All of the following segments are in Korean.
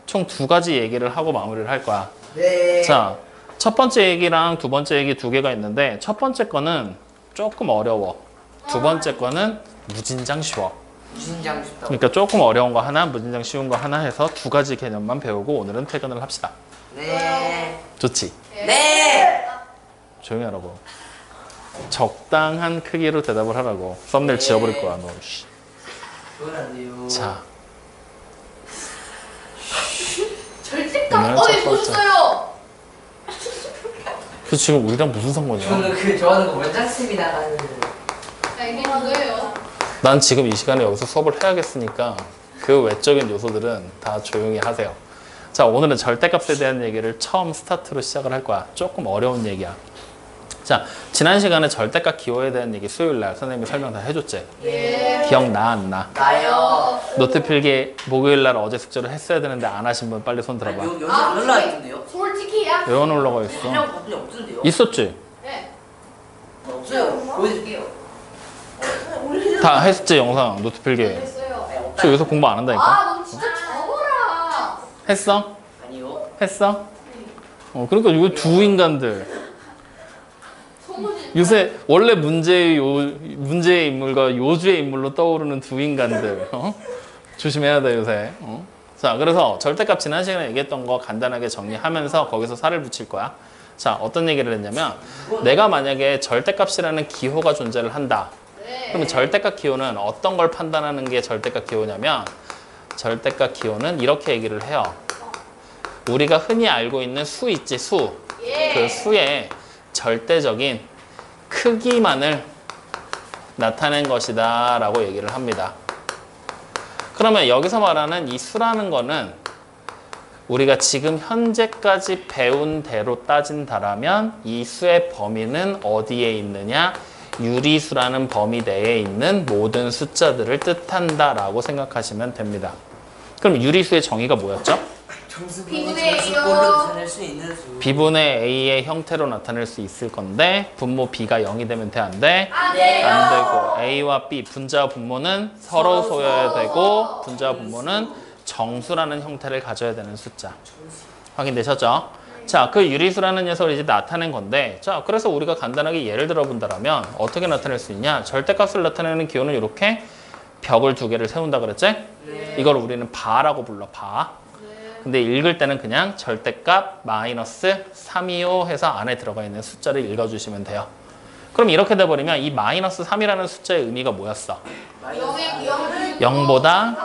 총 두 가지 얘기를 하고 마무리를 할 거야. 네. 자, 첫 번째 얘기랑 두 번째 얘기 두 개가 있는데 첫 번째 거는 조금 어려워. 두 번째 거는 무진장 쉬워. 무진장 쉽다고. 그러니까 조금 어려운 거 하나, 무진장 쉬운 거 하나 해서 두 가지 개념만 배우고 오늘은 퇴근을 합시다. 네. 좋지? 네. 조용히 하라고. 적당한 크기로 대답을 하라고. 썸네일 지워버릴 거야, 너. 씨. 그건 안 돼요. 자, 절대값 오늘 어디 첫 번째. 보셨어요? 그 지금 우리랑 무슨 상관이야? 저는 그 좋아하는 거 원장쌤이 나가는. 야, 이게 뭐예요? 난 지금 이 시간에 여기서 수업을 해야겠으니까 그 외적인 요소들은 다 조용히 하세요. 자, 오늘은 절대값에 대한 얘기를 처음 스타트로 시작을 할 거야. 조금 어려운 얘기야. 자, 지난 시간에 절대값 기호에 대한 얘기 수요일 날 선생님이 설명 다 해줬지? 예. 기억나 안 나? 나요. 노트 필기 목요일 날 어제 숙제를 했어야 되는데 안 하신 분 빨리 손 들어봐. 여기 아, 연락 있던데요? 솔직히야? 왜 안 올라가 있어? 한명 바꾼 적 없던데요? 있었지? 네. 없어요. 보여드릴게요. 다 했지 영상 노트 필기. 됐어요. 저 여기서 공부 안 한다니까? 아, 너 진짜 접어라. 했어? 아니요. 했어? 그러니까 이거 두 인간들. 소문이. 요새 원래 문제의 인물과 요주의 인물로 떠오르는 두 인간들. 조심해야 돼 요새. 자, 그래서 절대값 지난 시간에 얘기했던 거 간단하게 정리하면서 거기서 살을 붙일 거야. 자, 어떤 얘기를 했냐면 내가 만약에 절대값이라는 기호가 존재를 한다. 네. 그러면 절대값 기호는 어떤 걸 판단하는 게 절대값 기호냐면 절대값 기호는 이렇게 얘기를 해요. 우리가 흔히 알고 있는 수 있지, 수. 예. 그 수의 절대적인 크기만을 나타낸 것이다 라고 얘기를 합니다. 그러면 여기서 말하는 이 수라는 거는 우리가 지금 현재까지 배운 대로 따진다라면 이 수의 범위는 어디에 있느냐? 유리수라는 범위 내에 있는 모든 숫자들을 뜻한다 라고 생각하시면 됩니다. 그럼 유리수의 정의가 뭐였죠? 비분의 정수꼴로 A요. 나타낼 수 있는 수. B분의 A의 형태로 나타낼 수 있을 건데 분모 B가 0이 되면 돼, 안 돼? 안 돼요. 안 되고 A와 B, 분자와 분모는 서로 소여야 되고 분자와 분모는 정수라는 형태를 가져야 되는 숫자. 확인되셨죠? 자, 그 유리수라는 녀석을 이제 나타낸 건데 자, 그래서 우리가 간단하게 예를 들어 본다면 어떻게 나타낼 수 있냐? 절대값을 나타내는 기호는 이렇게 벽을 두 개를 세운다 그랬지? 네. 이걸 우리는 바라고 불러, 바. 근데 읽을 때는 그냥 절대값 마이너스 325 해서 안에 들어가 있는 숫자를 읽어주시면 돼요. 그럼 이렇게 돼버리면 이 마이너스 3이라는 숫자의 의미가 뭐였어? 영의 0보다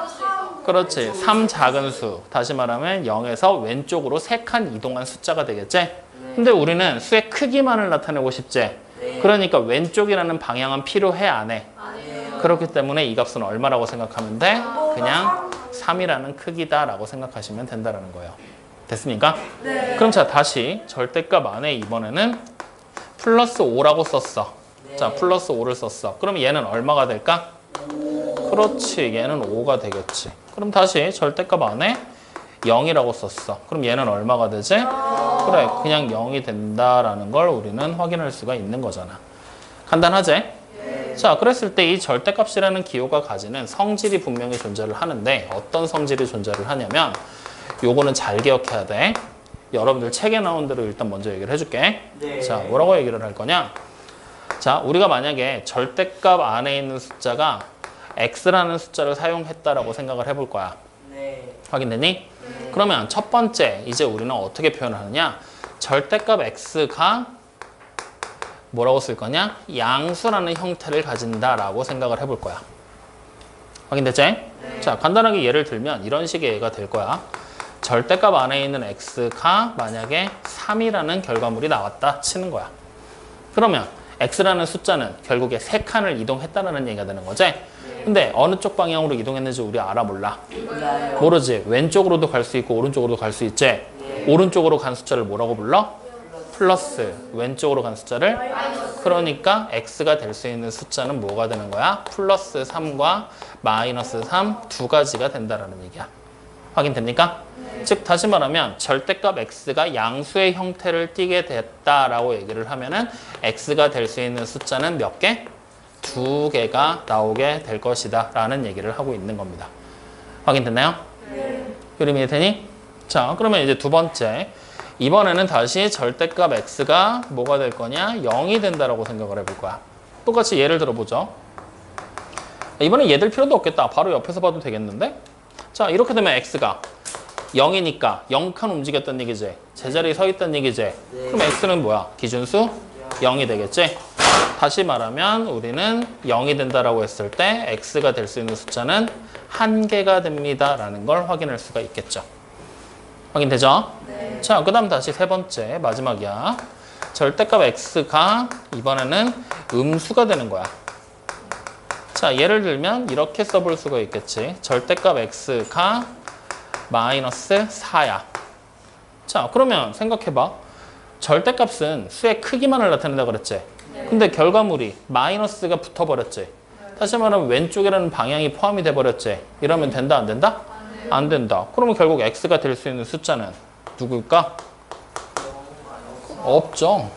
그렇지 3 작은 수. 다시 말하면 0에서 왼쪽으로 3칸 이동한 숫자가 되겠지? 근데 우리는 수의 크기만을 나타내고 싶지? 그러니까 왼쪽이라는 방향은 필요해, 안 해? 그렇기 때문에 이 값은 얼마라고 생각하면 돼? 그냥 3이라는 크기다라고 생각하시면 된다는 거예요. 됐습니까? 네. 그럼 자, 다시 절대값 안에 이번에는 플러스 5라고 썼어. 자, 플러스 5를 썼어. 그럼 얘는 얼마가 될까? 그렇지, 얘는 5가 되겠지. 그럼 다시 절대값 안에 0이라고 썼어. 그럼 얘는 얼마가 되지? 그래, 그냥 0이 된다라는 걸 우리는 확인할 수가 있는 거잖아. 간단하지? 자, 그랬을 때 이 절대값이라는 기호가 가지는 성질이 분명히 존재를 하는데 어떤 성질이 존재를 하냐면 요거는 잘 기억해야 돼. 여러분들 책에 나온 대로 일단 먼저 얘기를 해줄게. 네. 자, 뭐라고 얘기를 할 거냐? 자, 우리가 만약에 절대값 안에 있는 숫자가 x라는 숫자를 사용했다라고 생각을 해볼 거야. 네. 확인되니? 그러면 첫 번째 이제 우리는 어떻게 표현을 하느냐? 절대값 x가 뭐라고 쓸 거냐? 양수라는 형태를 가진다라고 생각을 해볼 거야. 확인됐지? 네. 자, 간단하게 예를 들면 이런 식의 예가 될 거야. 절대값 안에 있는 x가 만약에 3이라는 결과물이 나왔다 치는 거야. 그러면 x라는 숫자는 결국에 3칸을 이동했다는 얘기가 되는 거지? 근데 어느 쪽 방향으로 이동했는지 우리 알아, 몰라? 몰라요. 모르지? 왼쪽으로도 갈 수 있고 오른쪽으로도 갈 수 있지? 오른쪽으로 간 숫자를 뭐라고 불러? 플러스. 왼쪽으로 간 숫자를? 그러니까 x가 될 수 있는 숫자는 뭐가 되는 거야? 플러스 3과 마이너스 3 두 가지가 된다라는 얘기야. 확인됩니까? 즉 다시 말하면 절대값 x가 양수의 형태를 띠게 됐다라고 얘기를 하면은 x가 될 수 있는 숫자는 몇 개? 2개가 나오게 될 것이다 라는 얘기를 하고 있는 겁니다. 확인됐나요? 네. 그림이 되니? 자, 그러면 이제 두 번째. 이번에는 다시 절대값 x가 뭐가 될 거냐? 0이 된다라고 생각을 해볼 거야. 똑같이 예를 들어보죠. 이번엔 얘 될 필요도 없겠다. 바로 옆에서 봐도 되겠는데? 자, 이렇게 되면 x가 0이니까 0칸 움직였단 얘기지. 제자리에 서 있단 얘기지. 그럼 x는 뭐야? 기준수 0이 되겠지? 다시 말하면 우리는 0이 된다라고 했을 때 x가 될 수 있는 숫자는 1개가 됩니다. 라는 걸 확인할 수가 있겠죠. 확인되죠? 네. 자, 그 다음 다시 세 번째, 마지막이야. 절대값 x가 이번에는 음수가 되는 거야. 자, 예를 들면 이렇게 써볼 수가 있겠지. 절대값 x가 마이너스 4야. 자, 그러면 생각해봐. 절대값은 수의 크기만을 나타낸다 그랬지. 근데 결과물이 마이너스가 붙어버렸지. 다시 말하면 왼쪽이라는 방향이 포함이 돼버렸지. 이러면 된다, 안 된다? 안 된다. 그러면 결국 x가 될 수 있는 숫자는 누굴까? 없죠.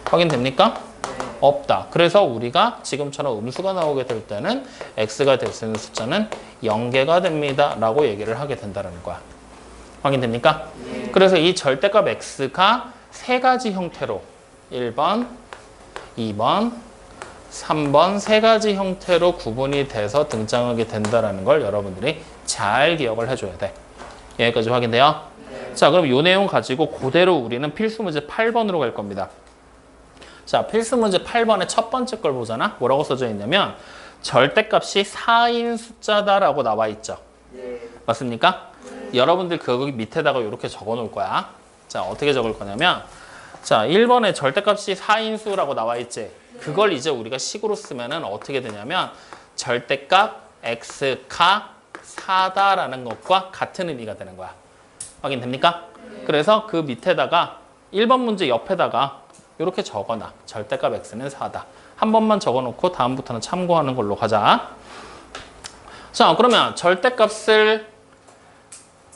확인됩니까? 없다. 그래서 우리가 지금처럼 음수가 나오게 될 때는 x가 될 수 있는 숫자는 0개가 됩니다. 라고 얘기를 하게 된다는 거야. 확인됩니까? 그래서 이 절대값 x가 세 가지 형태로 1번, 2번, 3번 세 가지 형태로 구분이 돼서 등장하게 된다는 걸 여러분들이 잘 기억을 해줘야 돼. 여기까지 확인돼요? 자, 그럼 이 내용 가지고 그대로 우리는 필수 문제 8번으로 갈 겁니다. 자, 필수 문제 8번의 첫 번째 걸 보잖아. 뭐라고 써져 있냐면 절대값이 4인 숫자다라고 나와 있죠. 맞습니까? 여러분들 거기 밑에다가 이렇게 적어 놓을 거야. 자, 어떻게 적을 거냐면 자, 1번에 절대값이 4인수라고 나와 있지. 그걸 이제 우리가 식으로 쓰면은 어떻게 되냐면 절대값 x가 4다라는 것과 같은 의미가 되는 거야. 확인됩니까? 그래서 그 밑에다가 1번 문제 옆에다가 이렇게 적어놔. 절대값 x는 4다. 한 번만 적어놓고 다음부터는 참고하는 걸로 가자. 자, 그러면 절대값을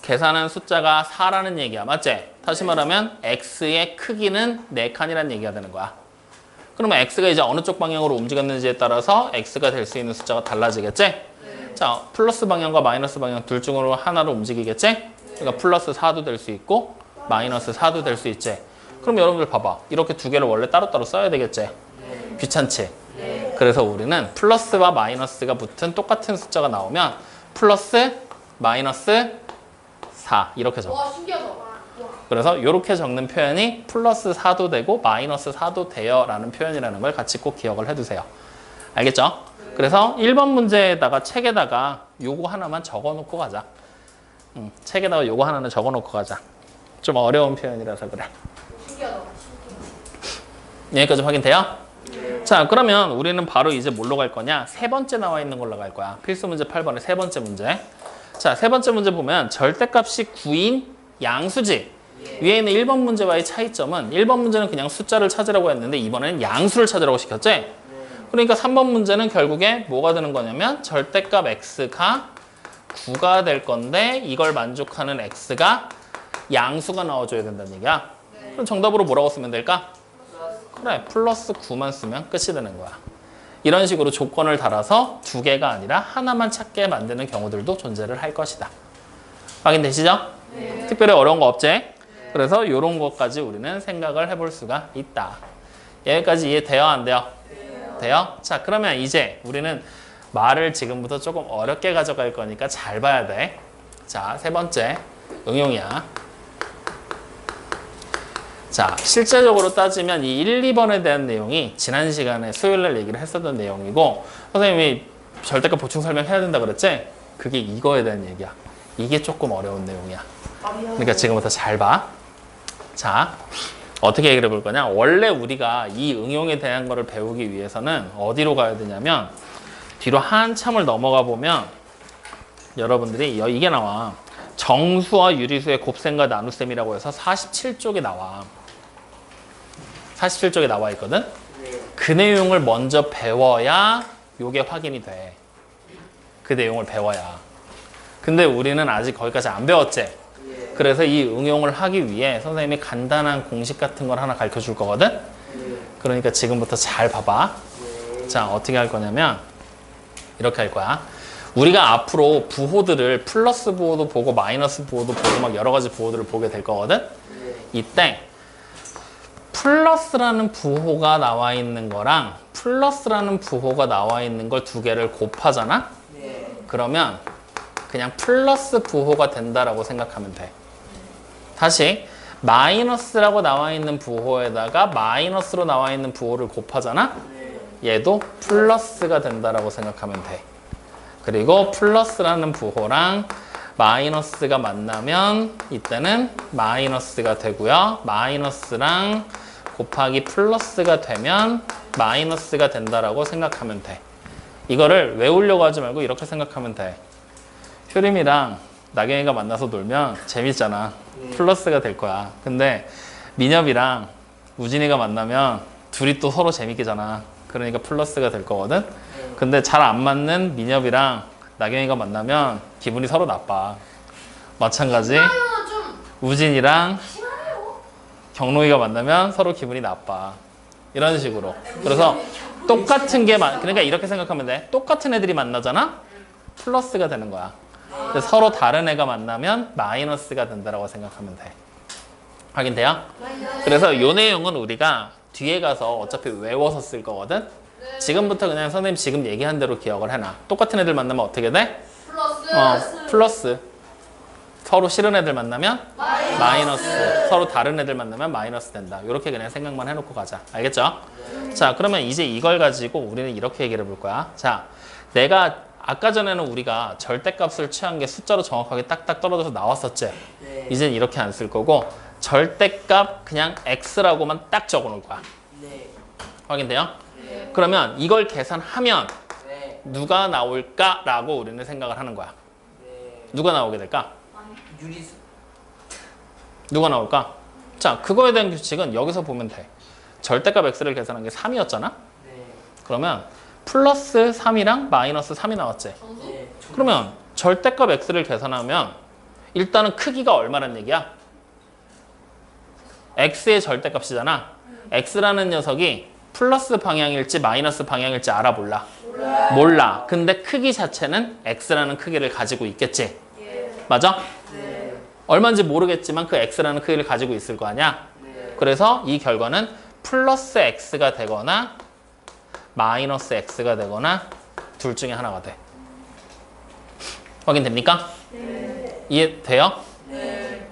계산한 숫자가 4라는 얘기야. 맞지? 다시 말하면 x의 크기는 4칸이라는 얘기가 되는 거야. 그러면 x가 이제 어느 쪽 방향으로 움직였는지에 따라서 x가 될 수 있는 숫자가 달라지겠지? 자, 플러스 방향과 마이너스 방향 둘 중으로 하나로 움직이겠지? 그러니까 플러스 4도 될 수 있고 마이너스 4도 될 수 있지. 그럼 여러분들 봐봐. 이렇게 두 개를 원래 따로따로 써야 되겠지? 귀찮지? 그래서 우리는 플러스와 마이너스가 붙은 똑같은 숫자가 나오면 플러스 마이너스 4 이렇게 적어. 와, 신기하다. 와. 그래서 이렇게 적는 표현이 플러스 4도 되고 마이너스 4도 돼요 라는 표현이라는 걸 같이 꼭 기억을 해두세요. 알겠죠? 그래서 1번 문제에다가 책에다가 요거 하나만 적어놓고 가자. 책에다가 요거 하나는 적어놓고 가자. 좀 어려운 표현이라서 그래. 신기하다. 여기까지 확인돼요? 자, 그러면 우리는 바로 이제 뭘로 갈 거냐? 세 번째 나와 있는 걸로 갈 거야. 필수 문제 8번의 세 번째 문제. 자, 세 번째 문제 보면 절대값이 9인 양수지. 위에 있는 1번 문제와의 차이점은 1번 문제는 그냥 숫자를 찾으라고 했는데 이번에는 양수를 찾으라고 시켰지? 그러니까 3번 문제는 결국에 뭐가 되는 거냐면 절대값 x가 9가 될 건데 이걸 만족하는 x가 양수가 나와줘야 된다는 얘기야. 그럼 정답으로 뭐라고 쓰면 될까? 그래, 플러스 9만 쓰면 끝이 되는 거야. 이런 식으로 조건을 달아서 두 개가 아니라 하나만 찾게 만드는 경우들도 존재를 할 것이다. 확인되시죠? 네. 특별히 어려운 거 없지? 네. 그래서 이런 것까지 우리는 생각을 해볼 수가 있다. 여기까지 이해돼요? 안 돼요? 네. 돼요? 자, 그러면 이제 우리는 말을 지금부터 조금 어렵게 가져갈 거니까 잘 봐야 돼. 자, 세 번째 응용이야. 자, 실제적으로 따지면 이 1, 2번에 대한 내용이 지난 시간에 수요일날 얘기를 했었던 내용이고 선생님이 절대값 보충 설명해야 된다 그랬지? 그게 이거에 대한 얘기야. 이게 조금 어려운 내용이야. 그러니까 지금부터 잘 봐. 자, 어떻게 얘기를 해볼 거냐? 원래 우리가 이 응용에 대한 거를 배우기 위해서는 어디로 가야 되냐면 뒤로 한참을 넘어가 보면 여러분들이 이게 나와. 정수와 유리수의 곱셈과 나눗셈이라고 해서 47쪽에 나와. 47쪽에 나와 있거든? 그 내용을 먼저 배워야 요게 확인이 돼. 그 내용을 배워야. 근데 우리는 아직 거기까지 안 배웠지? 그래서 이 응용을 하기 위해 선생님이 간단한 공식 같은 걸 하나 가르쳐 줄 거거든? 그러니까 지금부터 잘 봐봐. 자, 어떻게 할 거냐면 이렇게 할 거야. 우리가 앞으로 부호들을 플러스 부호도 보고 마이너스 부호도 보고 막 여러 가지 부호들을 보게 될 거거든. 네. 이때 플러스라는 부호가 나와 있는 거랑 플러스라는 부호가 나와 있는 걸 두 개를 곱하잖아. 네. 그러면 그냥 플러스 부호가 된다라고 생각하면 돼. 다시 마이너스라고 나와 있는 부호에다가 마이너스로 나와 있는 부호를 곱하잖아. 네. 얘도 플러스가 된다라고 생각하면 돼. 그리고 플러스라는 부호랑 마이너스가 만나면 이때는 마이너스가 되고요. 마이너스랑 곱하기 플러스가 되면 마이너스가 된다라고 생각하면 돼. 이거를 외우려고 하지 말고 이렇게 생각하면 돼. 효림이랑 나경이가 만나서 놀면 재밌잖아. 플러스가 될 거야. 근데 민엽이랑 우진이가 만나면 둘이 또 서로 재밌게잖아. 그러니까 플러스가 될 거거든. 근데 잘 안 맞는 민엽이랑 나경이가 만나면 기분이 서로 나빠. 마찬가지 좀 우진이랑 심하네요. 경록이가 만나면 서로 기분이 나빠. 이런 식으로. 그래서 똑같은 게 그러니까 이렇게 생각하면 돼. 똑같은 애들이 만나잖아. 플러스가 되는 거야. 근데 서로 다른 애가 만나면 마이너스가 된다라고 생각하면 돼. 확인돼요? 그래서 요 내용은 우리가 뒤에 가서 어차피 외워서 쓸 거거든. 지금부터 그냥 선생님 지금 얘기한 대로 기억을 해놔. 똑같은 애들 만나면 어떻게 돼? 플러스. 플러스. 서로 싫은 애들 만나면 마이너스. 서로 다른 애들 만나면 마이너스 된다. 이렇게 그냥 생각만 해놓고 가자. 알겠죠? 자, 그러면 이제 이걸 가지고 우리는 이렇게 얘기를 해볼 거야. 자, 내가 아까 전에는 우리가 절대값을 취한 게 숫자로 정확하게 딱딱 떨어져서 나왔었지? 네. 이젠 이렇게 안 쓸 거고 절대값 그냥 x라고만 딱 적어 놓을 거야. 네. 확인돼요? 네. 그러면 이걸 계산하면 네. 누가 나올까라고 우리는 생각을 하는 거야. 네. 누가 나오게 될까? 유리수. 누가 나올까? 자, 그거에 대한 규칙은 여기서 보면 돼. 절대값 x를 계산한 게 3이었잖아? 네. 그러면 플러스 3이랑 마이너스 3이 나왔지? 네. 그러면 절대값 x를 계산하면 일단은 크기가 얼마란 얘기야? x의 절대값이잖아. x라는 녀석이 플러스 방향일지 마이너스 방향일지 알아 몰라? 몰라. 근데 크기 자체는 x라는 크기를 가지고 있겠지? 맞아? 네. 얼마인지 모르겠지만 그 x라는 크기를 가지고 있을 거 아니야? 네. 그래서 이 결과는 플러스 x가 되거나 마이너스 x가 되거나 둘 중에 하나가 돼. 확인됩니까? 네. 이해돼요? 네.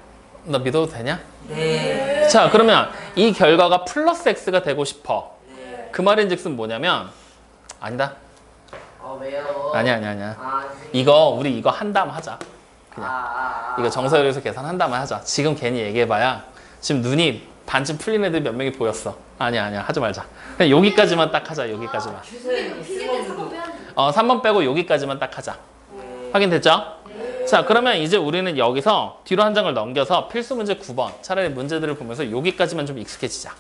나 믿어도 되냐? 네. 자, 그러면 이 결과가 플러스 x가 되고 싶어. 네. 그 말인즉슨 뭐냐면 아니다. 왜요? 아니야. 아, 네. 우리 이거 한 다음 하자. 그냥. 이거 아. 정서열에서 계산한 다음에 하자. 지금 괜히 얘기해봐야 지금 눈이 반쯤 풀린 애들 몇 명이 보였어. 아니야. 하지 말자. 그냥 여기까지만 딱 하자. 여기까지만. 추세는 쓸모없는. 3번 빼고 여기까지만 딱 하자. 확인됐죠? 자, 그러면 이제 우리는 여기서 뒤로 한 장을 넘겨서 필수 문제 9번. 차라리 문제들을 보면서 여기까지만 좀 익숙해지자.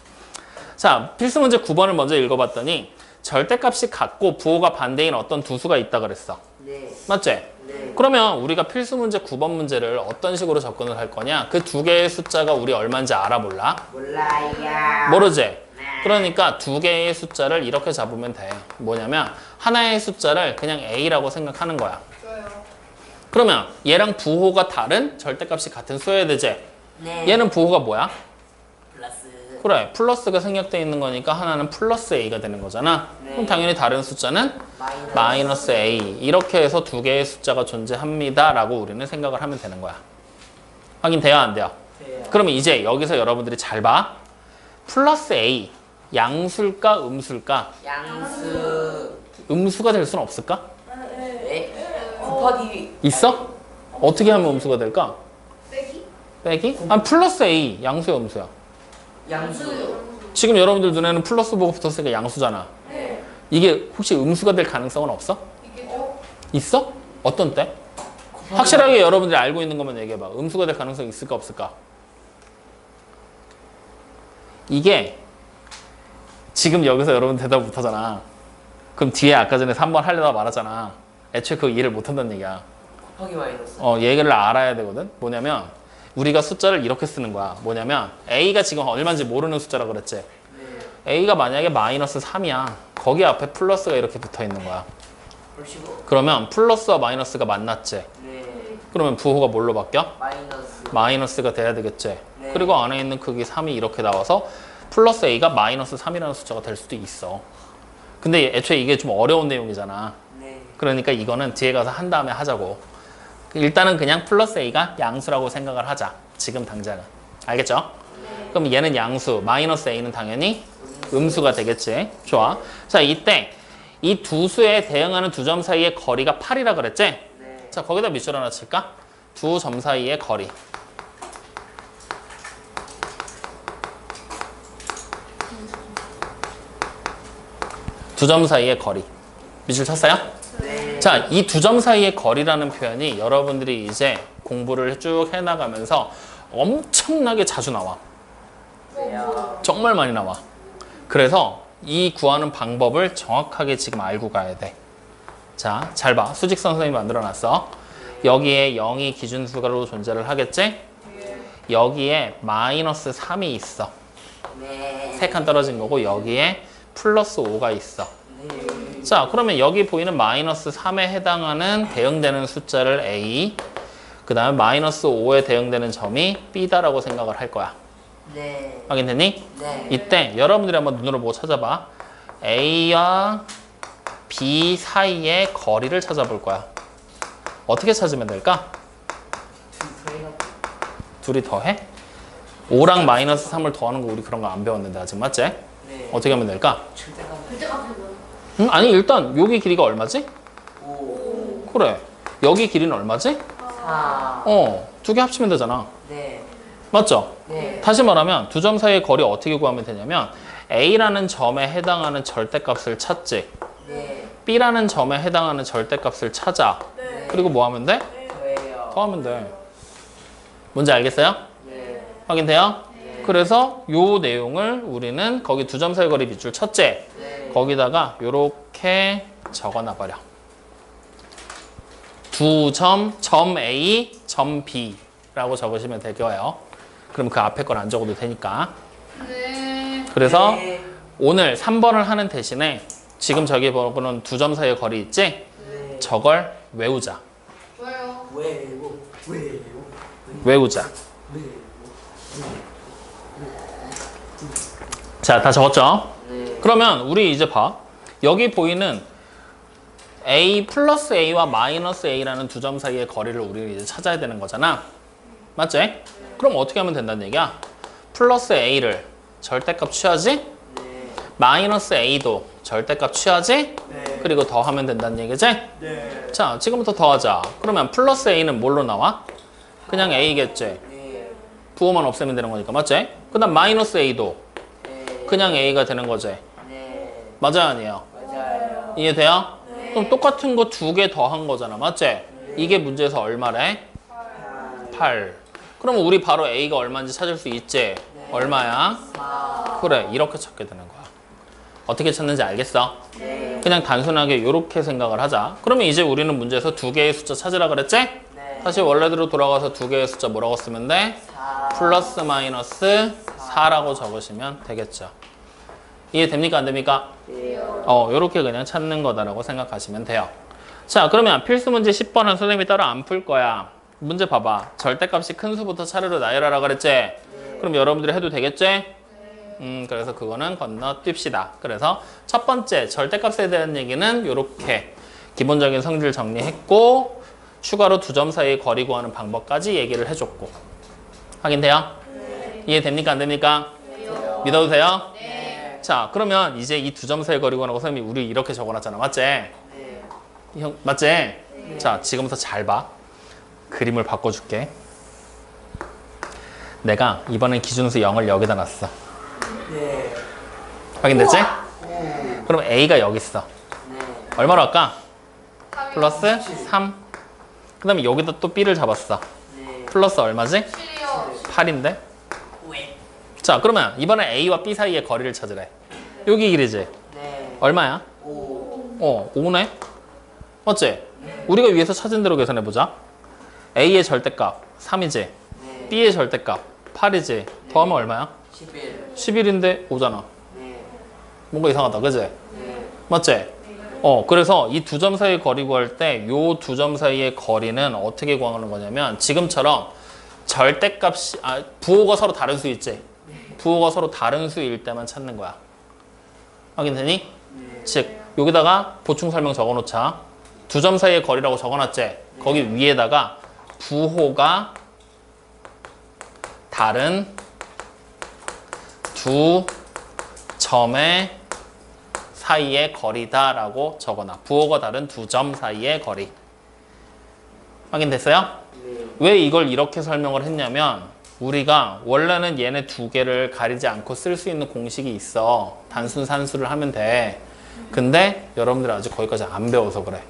자, 필수 문제 9번을 먼저 읽어봤더니 절대값이 같고 부호가 반대인 어떤 두 수가 있다 그랬어. 네. 맞지? 네. 그러면 우리가 필수 문제 9번 문제를 어떤 식으로 접근을 할 거냐? 그 두 개의 숫자가 우리 얼마인지 알아 몰라? 몰라요. 모르지? 네. 그러니까 두 개의 숫자를 이렇게 잡으면 돼. 뭐냐면 하나의 숫자를 그냥 A라고 생각하는 거야. 좋아요. 그러면 얘랑 부호가 다른 절대값이 같은 수여야 되지? 네. 얘는 부호가 뭐야? 플러스. 그래, 플러스가 생략되어 있는 거니까 하나는 플러스 A가 되는 거잖아. 네. 그럼 당연히 다른 숫자는 마이너스. 마이너스 A. 이렇게 해서 두 개의 숫자가 존재합니다 라고 우리는 생각을 하면 되는 거야. 확인돼요? 안 돼요? 돼요. 그러면 이제 여기서 여러분들이 잘 봐. 플러스 A, 양수일까 음수일까? 양수. 음수가 될 수는 없을까? 네. 곱하기. 있어? 어떻게 하면 음수가 될까? 빼기? 빼기? 플러스 A, 양수야 음수야? 양수. 지금 여러분들 눈에는 플러스 보고 붙었으니까 양수잖아. 네. 이게 혹시 음수가 될 가능성은 없어? 있겠죠? 있어? 어떤 때? 확실하게 여러분들이 알고 있는 것만 얘기해봐. 음수가 될 가능성이 있을까 없을까? 이게 지금 여기서 여러분 대답 못하잖아. 그럼 뒤에 아까 전에 3번 하려다가 말았잖아. 애초에 그거 이해를 못한다는 얘기야. 곱하기 마이너스. 얘기를 알아야 되거든. 뭐냐면 우리가 숫자를 이렇게 쓰는 거야. 뭐냐면 A가 지금 얼마인지 모르는 숫자라 그랬지. 네. A가 만약에 마이너스 3이야. 거기 앞에 플러스가 이렇게 붙어 있는 거야. 85. 그러면 플러스와 마이너스가 만났지. 네. 그러면 부호가 뭘로 바뀌어? 마이너스. 마이너스가 돼야 되겠지. 네. 그리고 안에 있는 크기 3이 이렇게 나와서 플러스 a가 마이너스 3이라는 숫자가 될 수도 있어. 근데 애초에 이게 좀 어려운 내용이잖아. 네. 그러니까 이거는 뒤에 가서 한 다음에 하자고. 일단은 그냥 플러스 a가 양수라고 생각을 하자. 지금 당장은. 알겠죠? 그럼 얘는 양수, 마이너스 a는 당연히 음수가 되겠지. 좋아. 자, 이때 이 두 수에 대응하는 두 점 사이의 거리가 8이라 그랬지? 네. 자, 거기다 밑줄 하나 칠까? 두 점 사이의 거리. 두 점 사이의 거리. 밑줄 쳤어요? 네. 자, 이 두 점 사이의 거리라는 표현이 여러분들이 이제 공부를 쭉 해나가면서 엄청나게 자주 나와. 왜요? 정말 많이 나와. 그래서 이 구하는 방법을 정확하게 지금 알고 가야 돼. 자, 잘 봐. 수직선 선생님이 만들어놨어. 여기에 0이 기준수로 존재를 하겠지? 여기에 마이너스 3이 있어. 네. 3칸 떨어진 거고 여기에 플러스 5가 있어. 네. 자, 그러면 여기 보이는 마이너스 3에 해당하는 대응되는 숫자를 A, 그 다음에 마이너스 5에 대응되는 점이 B다라고 생각을 할 거야. 네. 확인됐니? 네. 이때 여러분들이 한번 눈으로 보고 찾아봐. A와 B 사이의 거리를 찾아볼 거야. 어떻게 찾으면 될까? 둘이 더해? 5랑 마이너스 3을 더하는 거 우리 그런 거 안 배웠는데 아직 맞지? 네. 어떻게 하면 될까? 절대값. 절대값이 뭐야? 아니 일단 여기 길이가 얼마지? 5. 그래. 여기 길이는 얼마지? 4. 두 개 합치면 되잖아. 네. 맞죠? 네. 다시 말하면 두 점 사이의 거리 어떻게 구하면 되냐면 A라는 점에 해당하는 절대값을 찾지. 네. B라는 점에 해당하는 절대값을 찾아. 네. 그리고 뭐 하면 돼? 저예요. 더하면 돼. 뭔지 알겠어요? 네. 확인돼요? 네. 그래서 요 내용을 우리는 거기 두 점 사이 거리 밑줄 쳤지? 네. 거기다가 요렇게 적어놔 버려. 두 점, 점 A, 점 B라고 적으시면 되고요. 그럼 그 앞에 걸 안 적어도 되니까. 네. 그래서 네. 오늘 3번을 하는 대신에 지금 저기 보는 두 점 사이의 거리 있지? 네. 저걸 외우자. 좋아요. 왜요? 왜요? 외우자. 왜요? 자, 다 적었죠? 네. 그러면 우리 이제 봐. 여기 보이는 A 플러스 A와 마이너스 A라는 두 점 사이의 거리를 우리는 이제 찾아야 되는 거잖아. 맞지? 그럼 어떻게 하면 된다는 얘기야? 플러스 A를 절대값 취하지? 네. 마이너스 A도 절대값 취하지? 네. 그리고 더하면 된다는 얘기지? 네. 자, 지금부터 더하자. 그러면 플러스 A는 뭘로 나와? 그냥 A겠지? 네. 부호만 없애면 되는 거니까, 맞지? 그 다음 마이너스 A도 네. 그냥 A가 되는 거지. 네. 맞아요, 아니에요? 맞아요. 이해돼요? 네. 그럼 똑같은 거 두 개 더한 거잖아, 맞지? 이게 문제에서 얼마래? 8. 그러면 우리 바로 A가 얼마인지 찾을 수 있지? 얼마야? 4. 그래, 이렇게 찾게 되는 거야. 어떻게 찾는지 알겠어? 네. 그냥 단순하게 이렇게 생각을 하자. 그러면 이제 우리는 문제에서 두 개의 숫자 찾으라 그랬지? 네. 다시 원래대로 돌아가서 두 개의 숫자 뭐라고 쓰면 돼? 4. 플러스 마이너스 4라고 적으시면 되겠죠. 이해됩니까? 안 됩니까? 돼요. 이렇게 그냥 찾는 거다라고 생각하시면 돼요. 자, 그러면 필수 문제 10번은 선생님이 따로 안 풀 거야. 문제 봐봐. 절대값이 큰 수부터 차례로 나열하라 그랬지? 그럼 여러분들이 해도 되겠지? 그래서 그거는 건너뛰읍시다. 그래서 첫 번째 절대값에 대한 얘기는 이렇게 기본적인 성질 정리했고 추가로 두 점 사이의 거리 구하는 방법까지 얘기를 해줬고 확인돼요? 이해됩니까? 안 됩니까? 믿어도 돼요? 네. 자, 그러면 이제 이 두 점 사이의 거리 구하는 거 선생님이 우리 이렇게 적어놨잖아. 맞지? 네. 형, 맞지? 자, 지금부터 잘 봐. 그림을 바꿔줄게. 내가 이번엔 기준수 0을 여기다 놨어. 네. 확인됐지? 오. 그럼 A가 여기 있어. 네. 얼마로 할까? 플러스 3. 그 다음에 여기다 또 B를 잡았어. 네. 플러스 얼마지? 7이요. 8인데? 왜? 자, 그러면 이번에 A와 B 사이의 거리를 찾으래. 여기 길이지? 네. 얼마야? 5. 5네? 맞지? 우리가 위에서 찾은 대로 계산해보자. A의 절대값 3이지? 네. B의 절대값 8이지? 더하면 얼마야? 11. 11인데 5잖아. 네. 뭔가 이상하다, 그지? 네. 맞지? 그래서 이 두 점 사이의 거리 구할 때 요 두 점 사이의 거리는 어떻게 구하는 거냐면 지금처럼 절대값이 부호가 서로 다른 수 있지. 부호가 서로 다른 수일 때만 찾는 거야. 확인되니? 즉 여기다가 보충 설명 적어놓자. 두 점 사이의 거리라고 적어놨지. 거기 위에다가 부호가 다른 두 점의 사이의 거리다라고 적어놔. 부호가 다른 두 점 사이의 거리. 확인됐어요? 왜 이걸 이렇게 설명을 했냐면 우리가 원래는 얘네 두 개를 가리지 않고 쓸 수 있는 공식이 있어. 단순 산수를 하면 돼. 근데 여러분들 아직 거기까지 안 배워서 그래.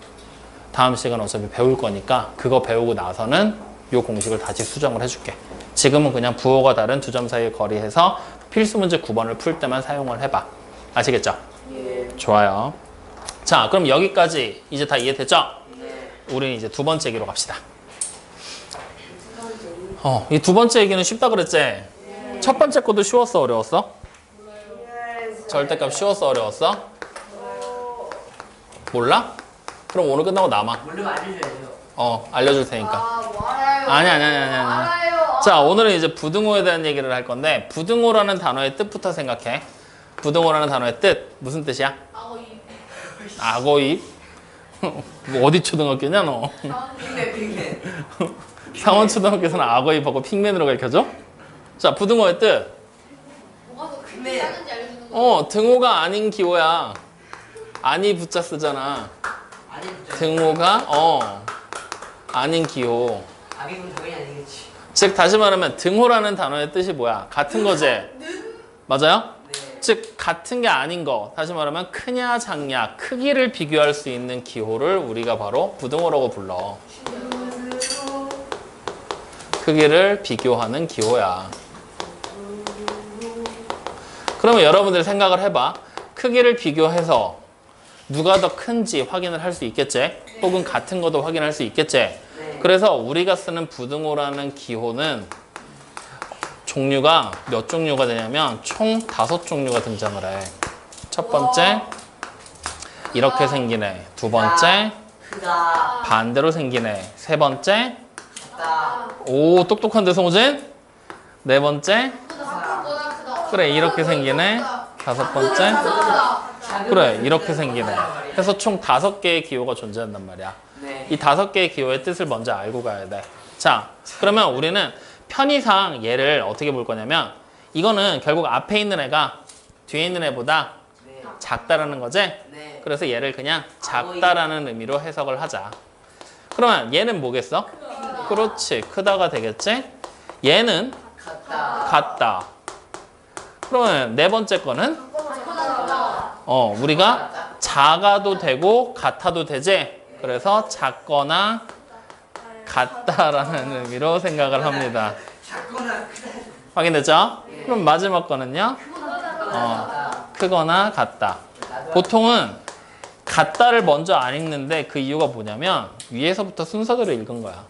다음 시간 어차피 배울 거니까 그거 배우고 나서는 이 공식을 다시 수정을 해줄게. 지금은 그냥 부호가 다른 두 점 사이의 거리 해서 필수 문제 9번을 풀 때만 사용을 해봐. 아시겠죠? 좋아요. 자, 그럼 여기까지 이제 다 이해됐죠? 우리는 이제 두 번째 얘기로 갑시다. 이 두 번째 얘기는 쉽다 그랬지? 첫 번째 것도 쉬웠어, 어려웠어? 절대값 쉬웠어, 어려웠어? 몰라? 그럼 오늘 끝나고 남아. 모르면 알려줘야죠. 알려줄 테니까. 뭐 알아요? 아니. 알아요. 자, 오늘은 이제 부등호에 대한 얘기를 할 건데 부등호라는 단어의 뜻부터 생각해. 부등호라는 단어의 뜻 무슨 뜻이야? 악어입? 뭐 어디 초등학교냐 너? 핑맨. 상원초등학교에서는 악어입하고 핑맨으로 가르쳐줘? 자, 부등호의 뜻. 뭐가 더 크게 네. 짜는지 알려주는 거. 등호가 아닌 기호야. 아니 부자 쓰잖아. 아니, 등호가 아닌 기호. 아비군 당연히 아니겠지. 즉 다시 말하면 등호라는 단어의 뜻이 뭐야? 같은 거지? 맞아요? 네. 즉 같은 게 아닌 거. 다시 말하면 크냐 작냐 크기를 비교할 수 있는 기호를 우리가 바로 부등호라고 불러. 크기를 비교하는 기호야. 그러면 여러분들 생각을 해봐. 크기를 비교해서 누가 더 큰지 확인을 할 수 있겠지? 혹은 같은 것도 확인할 수 있겠지? 네. 그래서 우리가 쓰는 부등호라는 기호는 종류가 몇 종류가 되냐면 총 5종류가 등장을 해. 첫 번째 이렇게 생긴 애. 두 번째 크다. 반대로 생긴 애. 세 번째 크다. 오 똑똑한데 성우진? 네 번째 크다. 그래 이렇게 생긴 애. 다섯 번째 그래 이렇게 생긴 애. 해서 총 5개의 기호가 존재한단 말이야. 네. 이 5개의 기호의 뜻을 먼저 알고 가야 돼. 자, 그러면 우리는 편의상 얘를 어떻게 볼 거냐면 이거는 결국 앞에 있는 애가 뒤에 있는 애보다 네. 작다라는 거지? 네. 그래서 얘를 그냥 작다라는 의미로 해석을 하자. 그러면 얘는 뭐겠어? 그렇지, 크다가 되겠지? 얘는 같다. 같다. 그러면 네 번째 거는 우리가 작아도 되고 같아도 되지? 그래서 작거나 같다라는 의미로 생각을 합니다. 작거나 크다. 확인됐죠? 그럼 마지막 거는요? 크거나 같다. 보통은 같다를 먼저 안 읽는데 그 이유가 뭐냐면 위에서부터 순서대로 읽은 거야.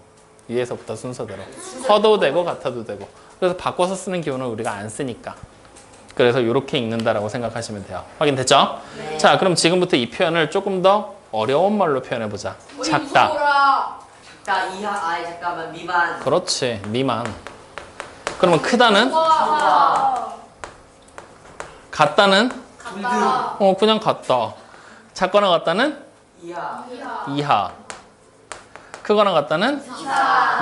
위에서부터 순서대로. 커도 되고 같아도 되고. 그래서 바꿔서 쓰는 기호는 우리가 안 쓰니까. 그래서 이렇게 읽는다라고 생각하시면 돼요. 확인됐죠? 네. 자, 그럼 지금부터 이 표현을 조금 더 어려운 말로 표현해보자. 작다. 작다. 이하. 아이 잠깐만 미만. 그렇지, 미만. 그러면 크다는? 같다는? 불등. 그냥 같다. 작거나 같다는? 이하. 이하. 크거나 같다는?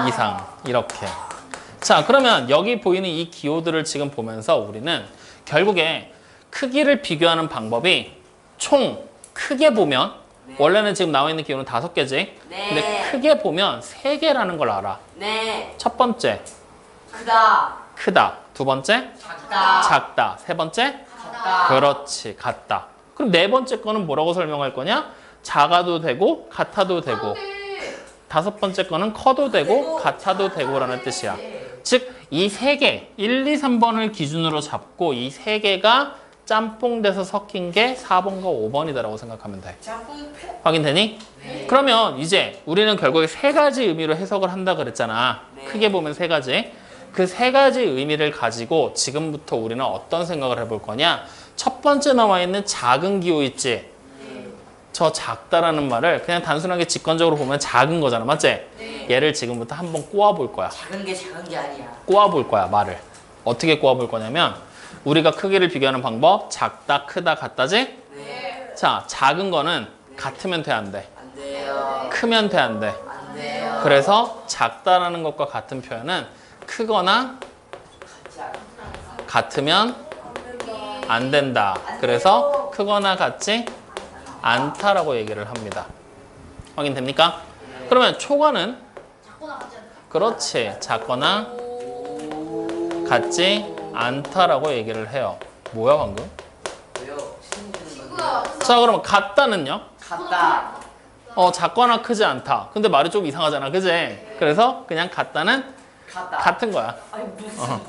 이상. 이렇게. 자, 그러면 여기 보이는 이 기호들을 지금 보면서 우리는 결국에 크기를 비교하는 방법이 총 크게 보면 원래는 지금 나와 있는 기호는 5개지? 네. 근데 크게 보면 3개라는 걸 알아. 네. 첫 번째, 크다. 크다. 두 번째, 작다. 작다. 세 번째, 작다. 그렇지, 같다. 그럼 네 번째 거는 뭐라고 설명할 거냐? 작아도 되고 같아도 되고. 다섯 번째 거는 커도 되고 같아도 되고라는 뜻이야. 즉, 이 3개, 1, 2, 3번을 기준으로 잡고 이 3개가 짬뽕돼서 섞인 게 4번과 5번이다라고 생각하면 돼. 짬뽕 패. 확인되니? 네. 그러면 이제 우리는 결국에 3가지 의미로 해석을 한다 그랬잖아. 네. 크게 보면 3가지. 그 3가지 의미를 가지고 지금부터 우리는 어떤 생각을 해볼 거냐? 첫 번째 나와 있는 작은 기호 있지? 저 작다라는 말을 그냥 단순하게 직관적으로 보면 작은 거잖아. 맞지? 네. 얘를 지금부터 한번 꼬아볼 거야. 작은 게 아니야. 꼬아볼 거야, 말을. 어떻게 꼬아볼 거냐면 우리가 크기를 비교하는 방법 작다, 크다, 같다지? 네. 자, 작은 거는 같으면 돼, 안 돼? 안 돼요. 크면 돼, 안 돼? 안 돼요. 그래서 작다라는 것과 같은 표현은 크거나 같으면 안 된다. 그래서 크거나 같지 않다라고 얘기를 합니다. 확인됩니까? 그러면 초과는 작거나 같지 않다. 그렇지. 작거나 같지 않다라고 얘기를 해요. 뭐야 방금? 왜요? 친구는 친구야. 자, 그러면 같다는요? 같다. 작거나 크지 않다. 근데 말이 좀 이상하잖아. 그지? 그래서 그냥 같다는 같다. 같은 거야. 아니 무슨?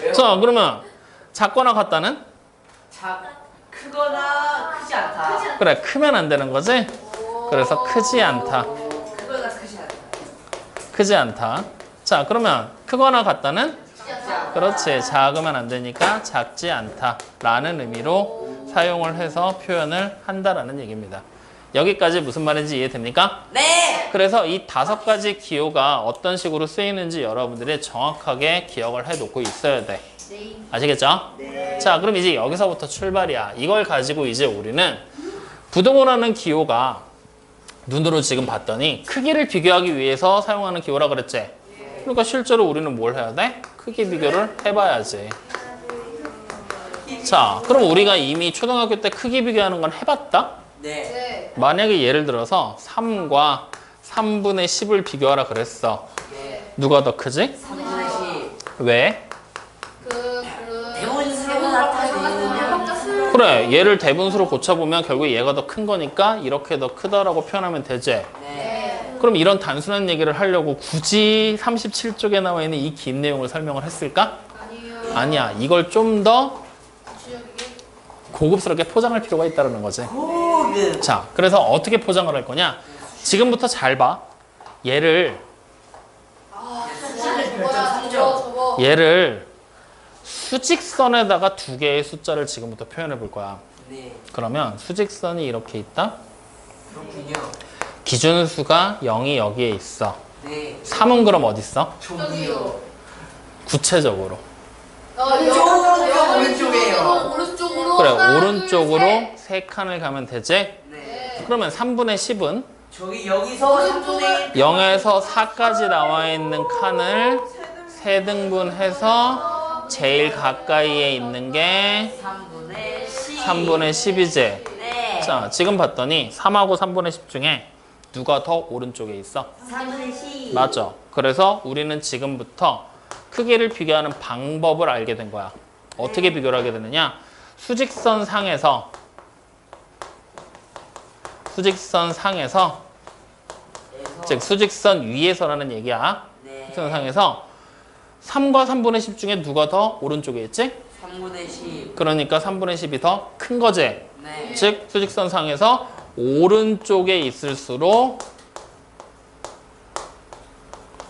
왜요? 자, 그러면 작거나 같다는? 크거나 크지 않다. 크지 않다. 그래, 크면 안 되는 거지? 그래서 크지 않다. 크거나 크지 않다. 크지 않다. 자, 그러면 크거나 같다는? 크지 않다. 그렇지. 작으면 안 되니까 작지 않다. 라는 의미로 사용을 해서 표현을 한다라는 얘기입니다. 여기까지 무슨 말인지 이해됩니까? 네. 그래서 이 5가지 기호가 어떤 식으로 쓰이는지 여러분들이 정확하게 기억을 해놓고 있어야 돼. 네. 아시겠죠? 네. 자, 그럼 이제 여기서부터 출발이야. 이걸 가지고 이제 우리는 부등호라는 기호가 눈으로 지금 봤더니 크기를 비교하기 위해서 사용하는 기호라 그랬지? 그러니까 실제로 우리는 뭘 해야 돼? 크기 비교를 해봐야지. 자, 그럼 우리가 이미 초등학교 때 크기 비교하는 건 해봤다? 네. 네. 만약에 예를 들어서 3과 3분의 10을 비교하라 그랬어. 네. 누가 더 크지? 3분의 10. 왜? 대본수로 나타내는. 그래, 얘를 대분수로 고쳐보면 결국 얘가 더 큰 거니까 이렇게 더 크다라고 표현하면 되지. 네. 그럼 이런 단순한 얘기를 하려고 굳이 37쪽에 나와 있는 이 긴 내용을 설명을 했을까? 아니요. 아니야. 이걸 좀 더 주역이게. 고급스럽게 포장할 필요가 있다는 거지. 고급. 자, 그래서 어떻게 포장을 할 거냐? 지금부터 잘 봐. 얘를 저거. 얘를 수직선에다가 두 개의 숫자를 지금부터 표현해 볼 거야. 네. 그러면 수직선이 이렇게 있다. 그렇군요. 기준수가 0이 여기에 있어. 네. 3은 그럼 어디 있어? 저기요. 구체적으로. 왼쪽으로, 오른쪽이에요. 오른쪽으로. 그래, 하나, 오른쪽으로 둘, 셋. 세 칸을 가면 되지? 네. 그러면 3분의 10은 여기서 3분의 0에서 4까지 나와 있는 칸을 세 등분해서 제일 가까이에 있는 게 3분의 10. 3분의 10이지? 네. 자, 지금 봤더니 3하고 3분의 10 중에 누가 더 오른쪽에 있어? 3분의 10. 맞죠? 그래서 우리는 지금부터 크기를 비교하는 방법을 알게 된 거야. 어떻게 비교를 하게 되느냐? 수직선 상에서 즉 수직선 위에서라는 얘기야. 네. 수직선 상에서 3과 3분의 10 중에 누가 더 오른쪽에 있지? 3분의 10. 그러니까 3분의 10이 더 큰 거지. 네. 즉 수직선 상에서 오른쪽에 있을수록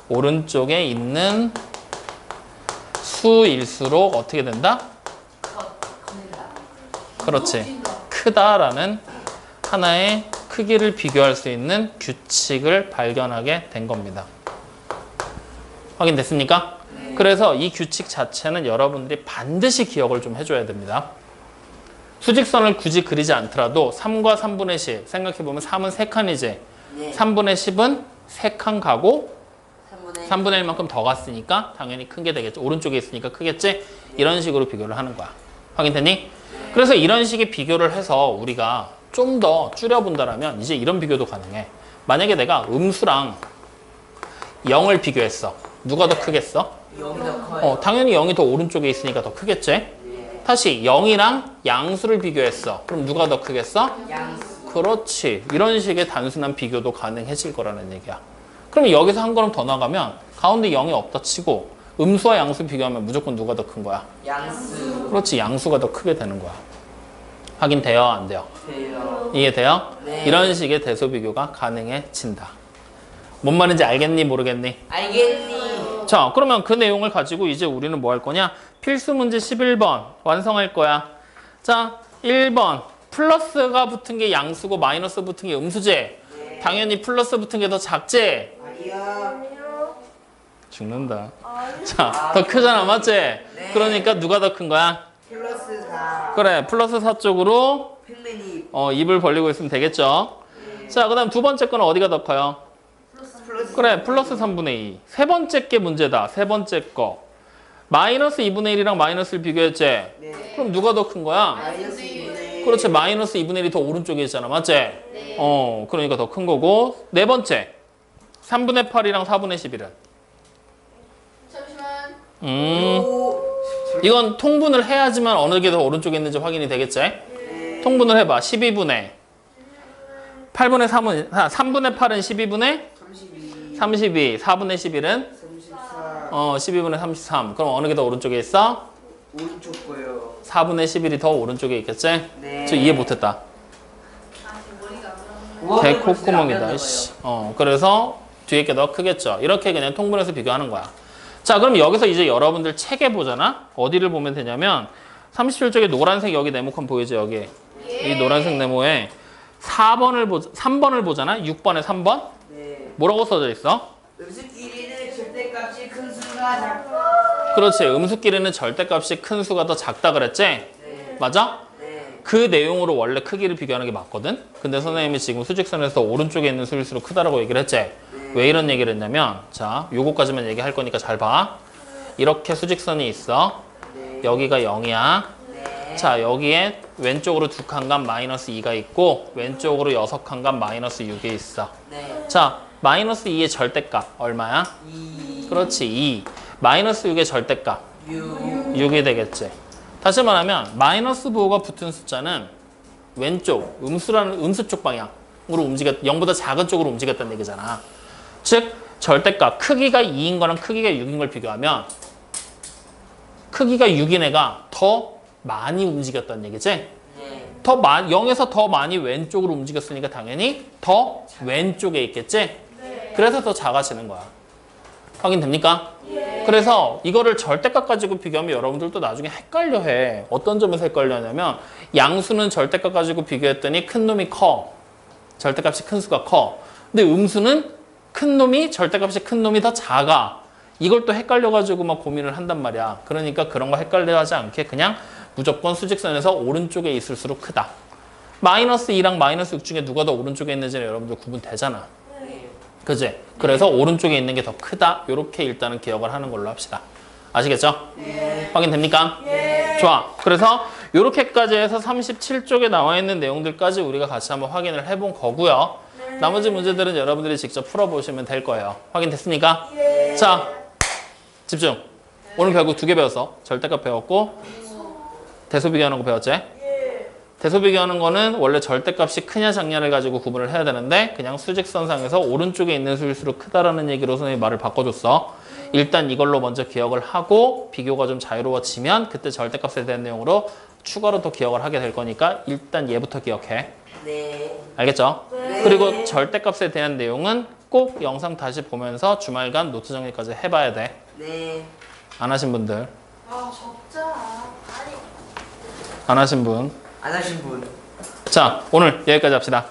오른쪽에 있는 수일수록 어떻게 된다? 커진다. 그렇지. 크다라는 하나의 크기를 비교할 수 있는 규칙을 발견하게 된 겁니다. 확인됐습니까? 네. 그래서 이 규칙 자체는 여러분들이 반드시 기억을 좀 해줘야 됩니다. 수직선을 굳이 그리지 않더라도 3과 3분의 10 생각해보면 3은 3칸이지. 네. 3분의 10은 3칸 가고 3분의 3분의 1만큼 더 갔으니까 당연히 큰 게 되겠지. 오른쪽에 있으니까 크겠지? 이런 식으로 비교를 하는 거야. 확인됐니? 그래서 이런 식의 비교를 해서 우리가 좀 더 줄여본다라면 이제 이런 비교도 가능해. 만약에 내가 음수랑 0을 비교했어. 누가 더 크겠어? 0이 더 커요. 당연히 0이 더 오른쪽에 있으니까 더 크겠지? 네. 다시 0이랑 양수를 비교했어. 그럼 누가 더 크겠어? 양수. 그렇지. 이런 식의 단순한 비교도 가능해질 거라는 얘기야. 그럼 여기서 한 걸음 더 나가면 가운데 0이 없다 치고 음수와 양수 비교하면 무조건 누가 더 큰 거야? 양수. 그렇지. 양수가 더 크게 되는 거야. 확인돼요? 안 돼요? 돼요. 이해돼요? 네. 이런 식의 대소 비교가 가능해진다. 뭔 말인지 알겠니? 모르겠니? 알겠니? 자, 그러면 그 내용을 가지고 이제 우리는 뭐 할 거냐? 필수 문제 11번 완성할 거야. 자, 1번. 플러스가 붙은 게 양수고 마이너스 붙은 게 음수지? 네. 당연히 플러스 붙은 게 더 작지? 아니요. 죽는다. 자, 더 크잖아, 맞지? 그러니까 누가 더 큰 거야? 플러스 4. 그래, 플러스 4 쪽으로 팽맨이 입을 벌리고 있으면 되겠죠? 자, 그 다음 두 번째 거는 어디가 더 커요? 플러스 그래, 플러스 3분의 2. 세 번째 게 문제다. 세 번째 거. 마이너스 2분의 1이랑 마이너스 1 비교했지? 네. 그럼 누가 더 큰 거야? 마이너스 2분의 그렇지, 마이너스 2분의 1이 더 오른쪽에 있잖아, 맞지? 그러니까 더 큰 거고. 네 번째, 3분의 8이랑 4분의 11은? 잠시만. 이건 통분을 해야지만 어느 게 더 오른쪽에 있는지 확인이 되겠지? 통분을 해봐. 12분의 8분의 3은, 3분의 8은 12분의 32. 32, 4분의 11은? 34. 12분의 33. 그럼 어느 게 더 오른쪽에 있어? 오른쪽 거요. 4분의 11이 더 오른쪽에 있겠지? 네. 저 이해 못했다. 우와, 개콧구멍이다. 씨. 그래서 뒤에 게 더 크겠죠. 이렇게 그냥 통분해서 비교하는 거야. 자, 그럼 여기서 이제 여러분들 책에 보잖아? 어디를 보면 되냐면 37쪽에 노란색 여기 네모칸 보이죠? 여기. 이 노란색 네모에 3번을 보잖아? 6번에 3번? 네. 뭐라고 써져 있어? 음수끼리는 절대값이 큰 수가 작다. 그렇지. 음수끼리는 절대값이 큰 수가 더 작다 그랬지? 네. 맞아? 네. 그 내용으로 원래 크기를 비교하는 게 맞거든? 근데 선생님이 지금 수직선에서 오른쪽에 있는 수일수록 크다라고 얘기를 했지? 왜 이런 얘기를 했냐면, 자, 요거까지만 얘기할 거니까 잘 봐. 이렇게 수직선이 있어. 네. 여기가 0이야. 네. 자, 여기에 왼쪽으로 2칸간 마이너스 2가 있고, 왼쪽으로 6칸간 마이너스 6이 있어. 네. 자, 마이너스 2의 절대값 얼마야? 2. 그렇지, 2. 마이너스 6의 절대값 6. 6이 되겠지. 다시 말하면 마이너스 부호가 붙은 숫자는 왼쪽, 음수 쪽 방향으로 0보다 작은 쪽으로 움직였다는 얘기잖아. 즉, 절대값, 크기가 2인 거랑 크기가 6인 걸 비교하면 크기가 6인 애가 더 많이 움직였다는 얘기지? 네. 0에서 더 많이 왼쪽으로 움직였으니까 당연히 더 왼쪽에 있겠지? 그래서 더 작아지는 거야. 확인됩니까? 그래서 이거를 절대값 가지고 비교하면 여러분들도 나중에 헷갈려 해. 어떤 점에서 헷갈려 하냐면 양수는 절대값 가지고 비교했더니 큰 놈이 커. 절대값이 큰 수가 커. 근데 음수는 큰 놈이 절대값이 큰 놈이 더 작아. 이걸 또 헷갈려 가지고 막 고민을 한단 말이야. 그러니까 그런 거 헷갈려 하지 않게 그냥 무조건 수직선에서 오른쪽에 있을수록 크다. 마이너스 2랑 마이너스 6 중에 누가 더 오른쪽에 있는지는 여러분들 구분되잖아. 그지? 그래서 오른쪽에 있는 게 더 크다. 이렇게 일단은 기억을 하는 걸로 합시다. 아시겠죠? 확인됩니까? 좋아. 그래서 이렇게까지 해서 37쪽에 나와 있는 내용들까지 우리가 같이 한번 확인을 해본 거고요. 나머지 문제들은 여러분들이 직접 풀어보시면 될 거예요. 확인됐습니까? 자, 집중. 오늘 결국 2개 배웠어. 절대값 배웠고 대소 비교하는 거 배웠지? 대소 비교하는 거는 원래 절대값이 크냐 작냐를 가지고 구분을 해야 되는데 그냥 수직선상에서 오른쪽에 있는 수일수록 크다라는 얘기로 선생님이 말을 바꿔줬어. 일단 이걸로 먼저 기억을 하고 비교가 좀 자유로워지면 그때 절대값에 대한 내용으로 추가로 또 기억을 하게 될 거니까 일단 얘부터 기억해. 네. 알겠죠? 그리고 절대값에 대한 내용은 꼭 영상 다시 보면서 주말간 노트 정리까지 해봐야 돼. 네. 안 하신 분들. 아, 적자. 아니. 안 하신 분. 안 하신 분. 자, 오늘 여기까지 합시다.